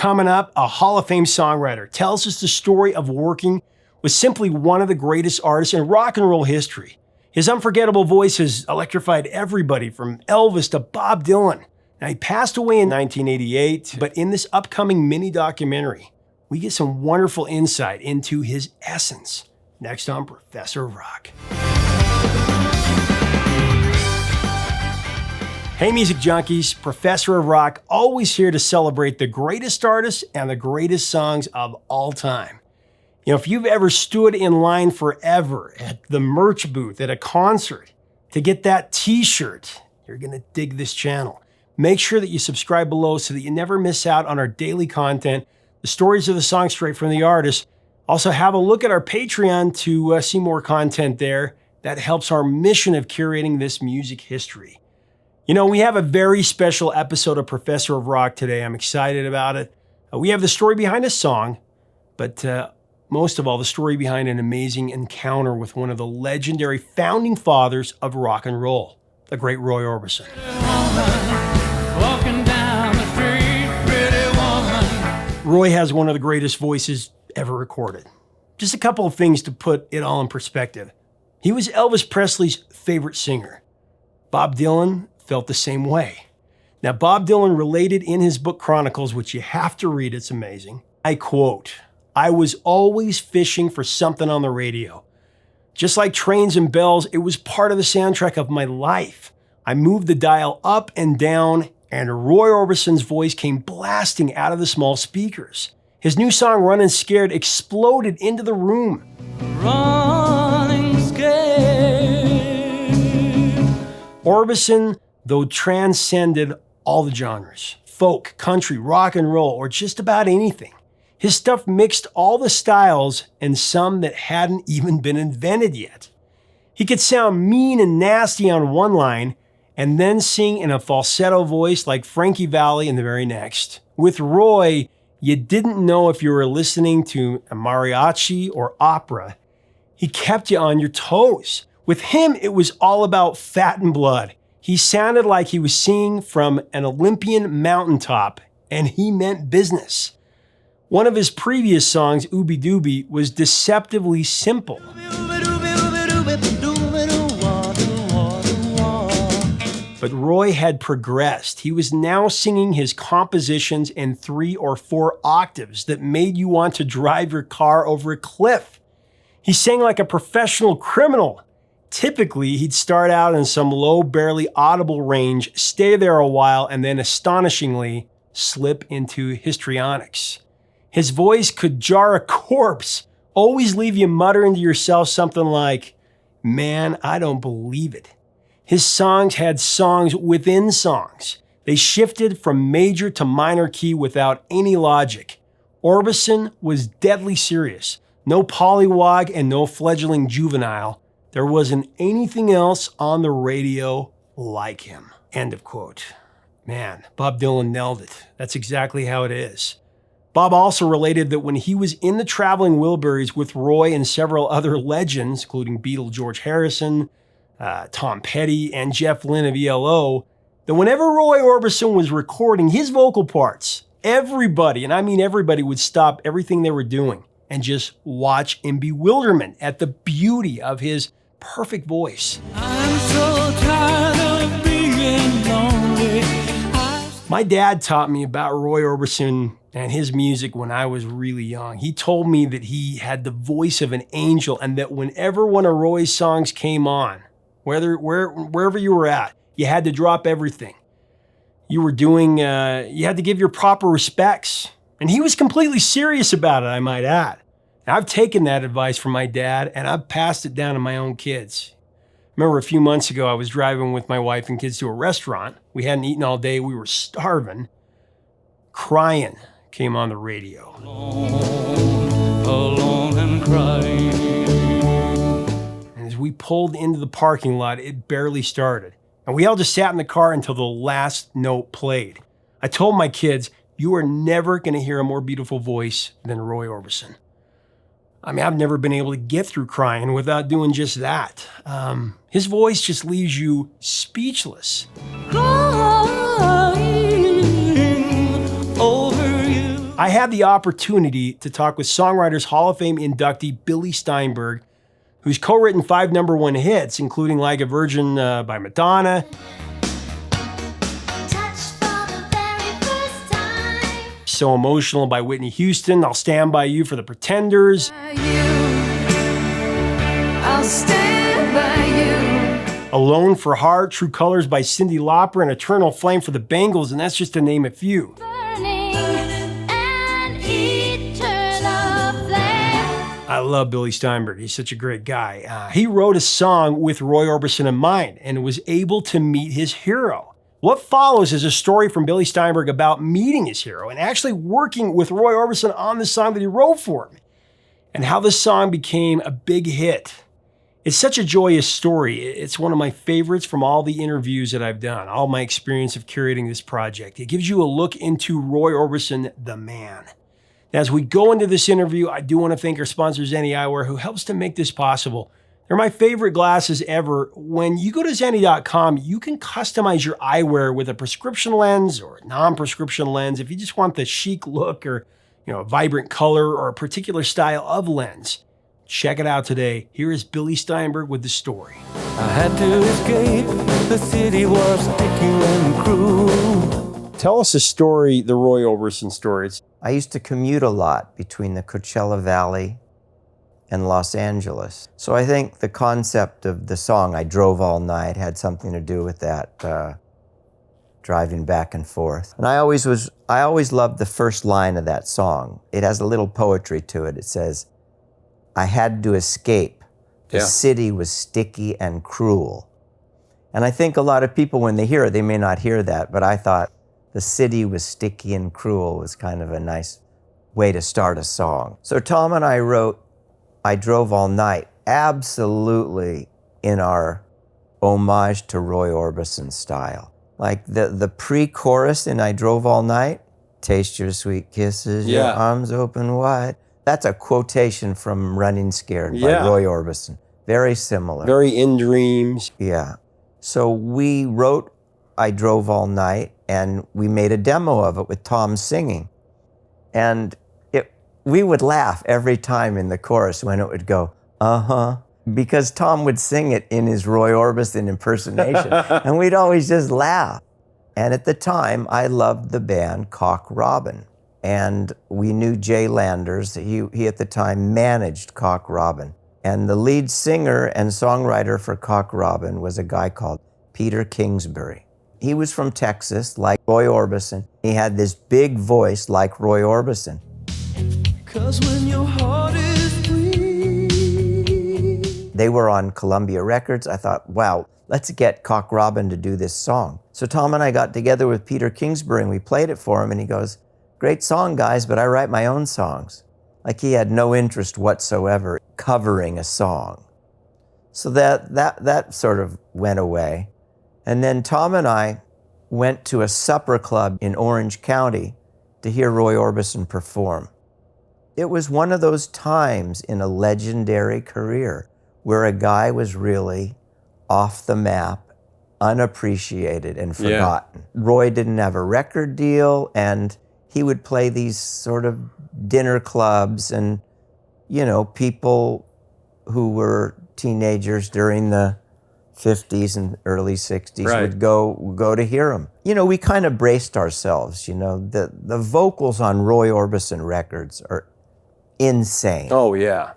Coming up, a Hall of Fame songwriter tells us the story of working with simply one of the greatest artists in rock and roll history. His unforgettable voice has electrified everybody from Elvis to Bob Dylan. Now, he passed away in 1988, but in this upcoming mini documentary, we get some wonderful insight into his essence. Next on Professor of Rock. Hey music junkies, Professor of Rock, always here to celebrate the greatest artists and the greatest songs of all time. You know, if you've ever stood in line forever at the merch booth at a concert to get that t-shirt, you're gonna dig this channel. Make sure that you subscribe below so that you never miss out on our daily content, the stories of the song straight from the artist. Also have a look at our Patreon to see more content there. That helps our mission of curating this music history. You know, we have a very special episode of Professor of Rock today. I'm excited about it. We have the story behind a song, but most of all, the story behind an amazing encounter with one of the legendary founding fathers of rock and roll, the great Roy Orbison. Roy has one of the greatest voices ever recorded. Just a couple of things to put it all in perspective. He was Elvis Presley's favorite singer. Bob Dylan felt the same way. Now, Bob Dylan related in his book Chronicles, which you have to read, it's amazing. I quote, "I was always fishing for something on the radio. Just like trains and bells, it was part of the soundtrack of my life. I moved the dial up and down, and Roy Orbison's voice came blasting out of the small speakers. His new song, Runnin' Scared, exploded into the room. Running Scared. Orbison, though, transcended all the genres, folk, country, rock and roll, or just about anything. His stuff mixed all the styles and some that hadn't even been invented yet. He could sound mean and nasty on one line and then sing in a falsetto voice like Frankie Valli in the very next. With Roy, you didn't know if you were listening to a mariachi or opera. He kept you on your toes. With him, it was all about fat and blood. He sounded like he was singing from an Olympian mountaintop, and he meant business. One of his previous songs, Ooby Dooby, was deceptively simple. But Roy had progressed. He was now singing his compositions in 3 or 4 octaves that made you want to drive your car over a cliff. He sang like a professional criminal. Typically, he'd start out in some low, barely audible range, stay there a while, and then astonishingly slip into histrionics. His voice could jar a corpse, always leave you muttering to yourself something like, "Man, I don't believe it." His songs had songs within songs. They shifted from major to minor key without any logic. Orbison was deadly serious. No pollywog and no fledgling juvenile. There wasn't anything else on the radio like him. End of quote. Man, Bob Dylan nailed it. That's exactly how it is. Bob also related that when he was in the Traveling Wilburys with Roy and several other legends, including Beatle George Harrison, Tom Petty, and Jeff Lynne of ELO, that whenever Roy Orbison was recording his vocal parts, everybody, and I mean everybody, would stop everything they were doing and just watch in bewilderment at the beauty of his perfect voice. I'm so tired of being lonely. My dad taught me about Roy Orbison and his music when I was really young. He told me that he had the voice of an angel and that whenever one of Roy's songs came on, wherever you were at, you had to drop everything. You had to give your proper respects. And he was completely serious about it, I might add. And I've taken that advice from my dad and I've passed it down to my own kids. Remember a few months ago, I was driving with my wife and kids to a restaurant. We hadn't eaten all day. We were starving. Crying came on the radio. Alone and crying. And as we pulled into the parking lot, it barely started. And we all just sat in the car until the last note played. I told my kids, you are never going to hear a more beautiful voice than Roy Orbison. I mean, I've never been able to get through crying without doing just that. His voice just leaves you speechless. Crying over you. I had the opportunity to talk with Songwriter's Hall of Fame inductee Billy Steinberg, who's co-written 5 #1 hits, including Like a Virgin by Madonna, So Emotional by Whitney Houston, I'll Stand By You for the Pretenders, I'll stand by you, Alone for Heart, True Colors by Cyndi Lauper, and Eternal Flame for the Bangles, and that's just to name a few. I love Billy Steinberg. He's such a great guy. He wrote a song with Roy Orbison in mind and was able to meet his hero. What follows is a story from Billy Steinberg about meeting his hero and actually working with Roy Orbison on the song that he wrote for him, and how the song became a big hit. It's such a joyous story. It's one of my favorites from all the interviews that I've done, all my experience of curating this project. It gives you a look into Roy Orbison, the man. As we go into this interview, I do want to thank our sponsor, Zenni Eyewear, who helps to make this possible. They're my favorite glasses ever. When you go to Zenni.com, you can customize your eyewear with a prescription lens or a non-prescription lens if you just want the chic look or a vibrant color or a particular style of lens. Check it out today. Here is Billy Steinberg with the story. I had to escape. The city was sticky and cruel. Tell us the story, the Roy Orbison story. I used to commute a lot between the Coachella Valley and Los Angeles. So I think the concept of the song, I Drove All Night, had something to do with that, driving back and forth. And I always loved the first line of that song. It has a little poetry to it. It says, I had to escape. The city was sticky and cruel. And I think a lot of people, when they hear it, they may not hear that, but I thought, the city was sticky and cruel was kind of a nice way to start a song. So Tom and I wrote I Drove All Night, absolutely in our homage to Roy Orbison style. Like the pre-chorus in I Drove All Night, taste your sweet kisses, your arms open wide. That's a quotation from Running Scared by Roy Orbison. Very similar. Very In Dreams. Yeah. So we wrote I Drove All Night, and we made a demo of it with Tom singing. And we would laugh every time in the chorus when it would go, because Tom would sing it in his Roy Orbison impersonation, and we'd always just laugh. And at the time, I loved the band Cock Robin, and we knew Jay Landers. He at the time managed Cock Robin. And the lead singer and songwriter for Cock Robin was a guy called Peter Kingsbury. He was from Texas, like Roy Orbison. He had this big voice like Roy Orbison. 'Cause when your heart is free. They were on Columbia Records. I thought, wow, let's get Cock Robin to do this song. So Tom and I got together with Peter Kingsbury and we played it for him, and he goes, great song, guys, but I write my own songs. Like he had no interest whatsoever covering a song. So that sort of went away. And then Tom and I went to a supper club in Orange County to hear Roy Orbison perform. It was one of those times in a legendary career where a guy was really off the map, unappreciated and forgotten. Roy didn't have a record deal, and he would play these sort of dinner clubs, and people who were teenagers during the 50s and early 60s would go to hear him. We kind of braced ourselves, the vocals on Roy Orbison records are insane. Oh, yeah.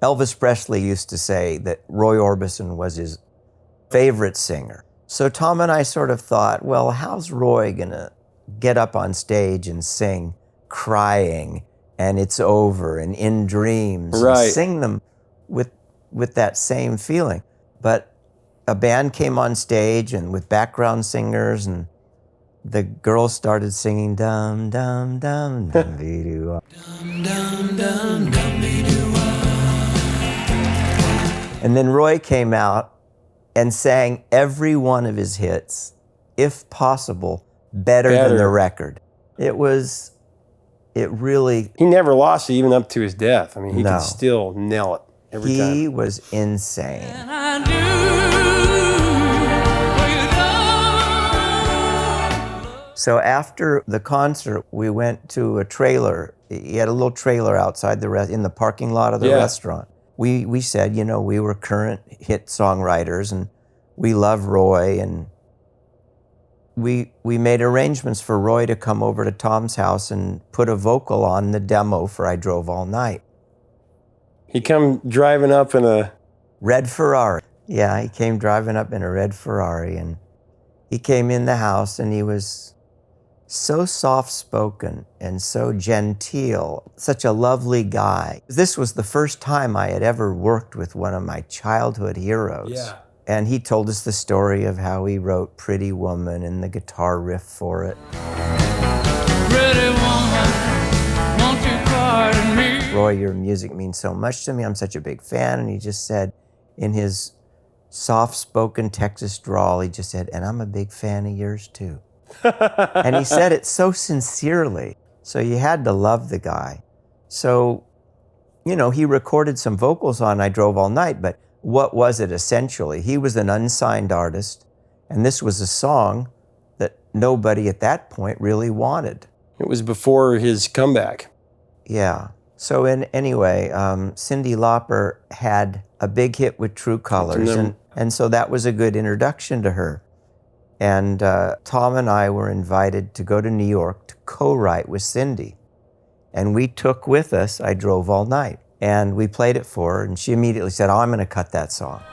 Elvis Presley used to say that Roy Orbison was his favorite singer. So Tom and I sort of thought, well, how's Roy gonna get up on stage and sing Crying and It's Over and In Dreams and sing them with that same feeling? But a band came on stage and with background singers, and the girls started singing dum dum dum dum dee doo dum dum dum dum dee doo. And then Roy came out and sang every one of his hits, if possible, better than the record. He never lost it even up to his death. I mean, he could still nail it every time. He was insane. So after the concert, we went to a trailer. He had a little trailer outside in the parking lot of the restaurant. We said, we were current hit songwriters and we love Roy, and we made arrangements for Roy to come over to Tom's house and put a vocal on the demo for I Drove All Night. He come driving up in a red Ferrari. Yeah, he came driving up in a red Ferrari, and he came in the house and he was so soft-spoken and so genteel, such a lovely guy. This was the first time I had ever worked with one of my childhood heroes. Yeah. And he told us the story of how he wrote Pretty Woman and the guitar riff for it. Pretty woman, won't you pardon me? Roy, your music means so much to me. I'm such a big fan. And he just said, in his soft-spoken Texas drawl, he just said, and I'm a big fan of yours too. And he said it so sincerely. So you had to love the guy. So, he recorded some vocals on I Drove All Night, but what was it essentially? He was an unsigned artist, and this was a song that nobody at that point really wanted. It was before his comeback. Yeah. So anyway, Cyndi Lauper had a big hit with True Colors, and so that was a good introduction to her. And Tom and I were invited to go to New York to co-write with Cyndi. And we took with us I Drove All Night. And we played it for her, and she immediately said, I'm going to cut that song.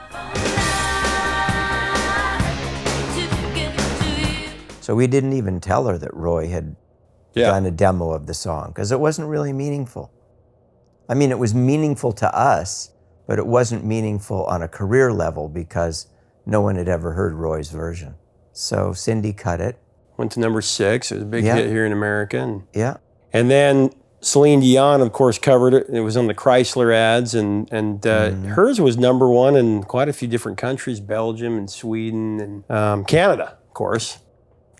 So we didn't even tell her that Roy had done a demo of the song, because it wasn't really meaningful. I mean, it was meaningful to us, but it wasn't meaningful on a career level because no one had ever heard Roy's version. So Cyndi cut it. Went to number 6. It was a big hit here in America. And then Celine Dion, of course, covered it. It was on the Chrysler ads, and hers was number 1 in quite a few different countries, Belgium and Sweden and Canada, of course.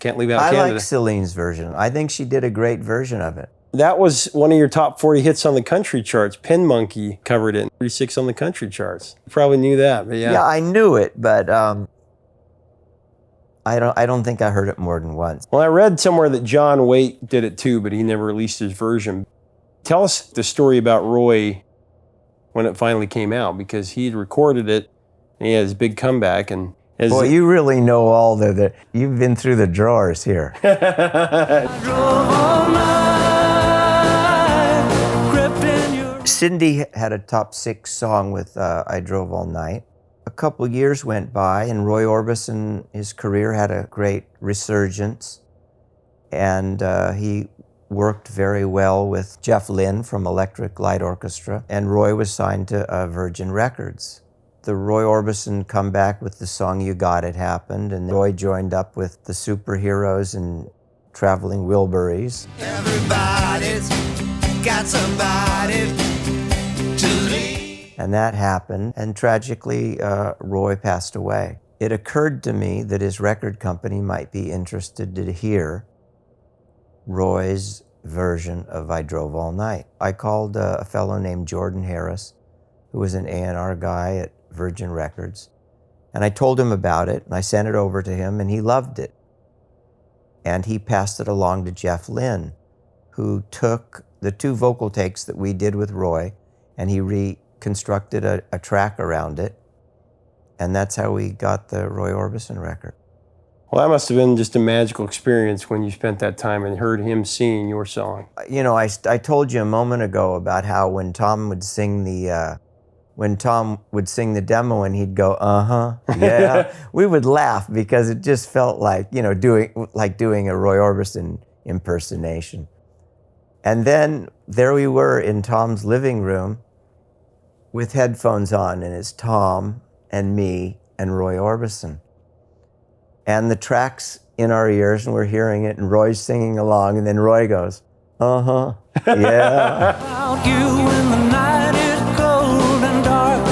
Can't leave out Canada. I like Celine's version. I think she did a great version of it. That was one of your top 40 hits on the country charts. Pen Monkey covered it, 36 on the country charts. You probably knew that, but Yeah, I knew it, but I don't think I heard it more than once. Well, I read somewhere that John Waite did it too, but he never released his version. Tell us the story about Roy when it finally came out, because he had recorded it and he had his big comeback. And boy, you really know all you've been through the drawers here. Cyndi had a top 6 song with I Drove All Night. A couple years went by, and Roy Orbison, his career had a great resurgence, and he worked very well with Jeff Lynne from Electric Light Orchestra, and Roy was signed to Virgin Records. The Roy Orbison comeback with the song You Got It happened, and Roy joined up with the Superheroes and Traveling Wilburys. Everybody's got somebody to leave. And that happened, and tragically, Roy passed away. It occurred to me that his record company might be interested to hear Roy's version of I Drove All Night. I called a fellow named Jordan Harris, who was an A&R guy at Virgin Records, and I told him about it, and I sent it over to him, and he loved it. And he passed it along to Jeff Lynne, who took the 2 vocal takes that we did with Roy, and he reconstructed a track around it, and that's how we got the Roy Orbison record. Well, that must have been just a magical experience when you spent that time and heard him singing your song. I told you a moment ago about how when Tom would sing the demo and he'd go, yeah, we would laugh because it just felt like, doing a Roy Orbison impersonation. And then there we were in Tom's living room with headphones on, and it's Tom and me and Roy Orbison. And the track's in our ears, and we're hearing it, and Roy's singing along, and then Roy goes, yeah. About you when the night is cold and dark,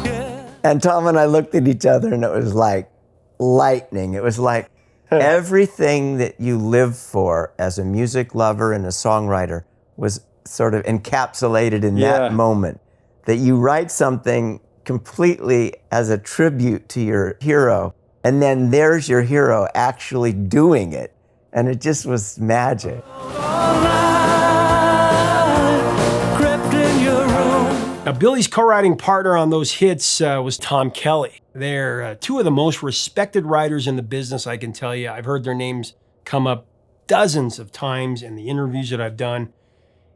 yeah. And Tom and I looked at each other, and it was like lightning. It was like everything that you live for as a music lover and a songwriter was sort of encapsulated in that moment. That you write something completely as a tribute to your hero, and then there's your hero actually doing it. And it just was magic. Now, Billy's co-writing partner on those hits was Tom Kelly. They're two of the most respected writers in the business, I can tell you. I've heard their names come up dozens of times in the interviews that I've done.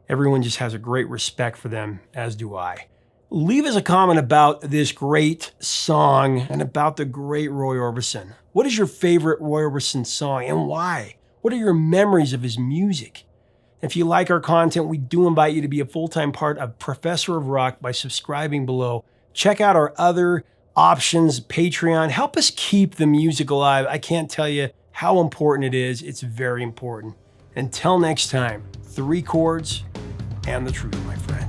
Everyone just has a great respect for them, as do I. Leave us a comment about this great song and about the great Roy Orbison. What is your favorite Roy Orbison song and why? What are your memories of his music? If you like our content, we do invite you to be a full-time part of Professor of Rock by subscribing below. Check out our other options, Patreon. Help us keep the music alive. I can't tell you how important it is. It's very important. Until next time, 3 chords and the truth, my friend.